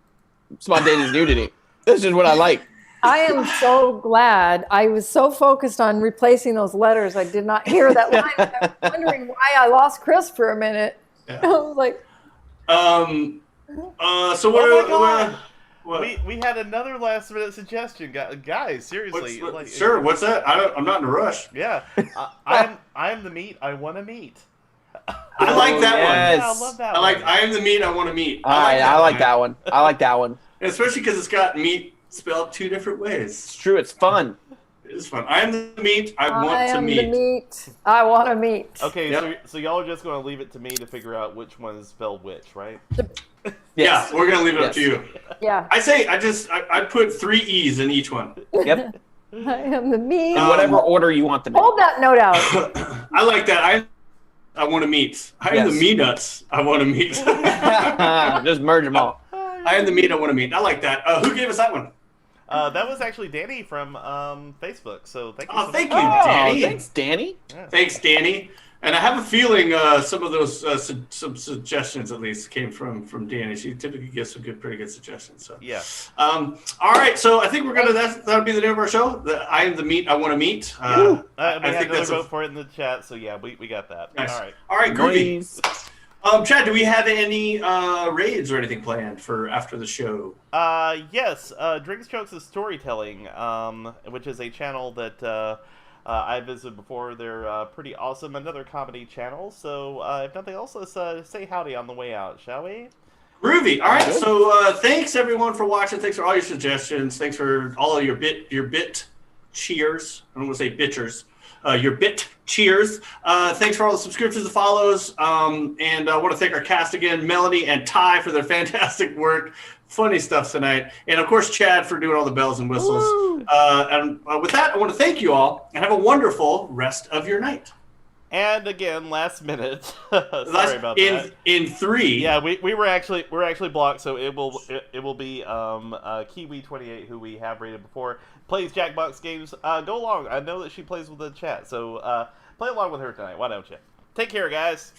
spontaneous nudity. That's just what I like. I am so glad. I was so focused on replacing those letters, I did not hear that line. I was wondering why I lost Chris for a minute. Yeah. I was like, So what? Oh my God. what? We had another last-minute suggestion, guys. Seriously, Sure. What's that? I'm not in a rush. Yeah, I am the meat I want to meet. I like that yes. Yeah, I love that. one. one. I am the meat I want to meet. I like that one. I like that one. And especially because it's got meat spelled two different ways. It's true. It's fun. It is fun. I am the meat I I want to am meet. the meat I want to meet. Okay, Yep. so y'all are just going to leave it to me to figure out which one is spelled which, right? Yeah, Yes. we're gonna leave it up Yes. to you. Yeah, I say I put 3 E's in each one. Yep. I am the meat. In whatever order you want them in. Hold that note out. I like that. I want to meet. I am the Yes. me nuts I want to meet. Just merge them all. I am the meat I want to meet. I like that. Who gave us that one? That was actually Danny from Facebook. So thank you. Oh, so thank much. you, Oh, Danny. thanks, Danny. Thanks, Danny. And I have a feeling some of those some suggestions at least came from Danny. She typically gives some pretty good suggestions. So Yeah. all right. So I think we're gonna that'll be the name of our show. I am the meat I want to meet. We I had think another that's vote for it in the chat. So yeah, we got that. nice. All right. All right, groovy. Nice. Chad, do we have any raids or anything planned for after the show? Yes. Drinks, Jokes, and Storytelling, which is a channel that I visited before. They're pretty awesome. Another comedy channel. So if nothing else, let's say howdy on the way out, shall we? Groovy. All right. So thanks everyone for watching. Thanks for all your suggestions. Thanks for all of your bit cheers. I don't want to say bitchers. Your bit cheers. Thanks for all the subscriptions and follows. And I want to thank our cast again, Melanie and Ty, for their fantastic work. Funny stuff tonight. And of course, Chad for doing all the bells and whistles. And with that, I want to thank you all and have a wonderful rest of your night. And again, last minute. Sorry about that. In 3. Yeah, we're actually blocked, so it will be Kiwi28, who we have rated before, plays Jackbox games. Go along. I know that she plays with the chat, so play along with her tonight. Why don't you? Take care, guys.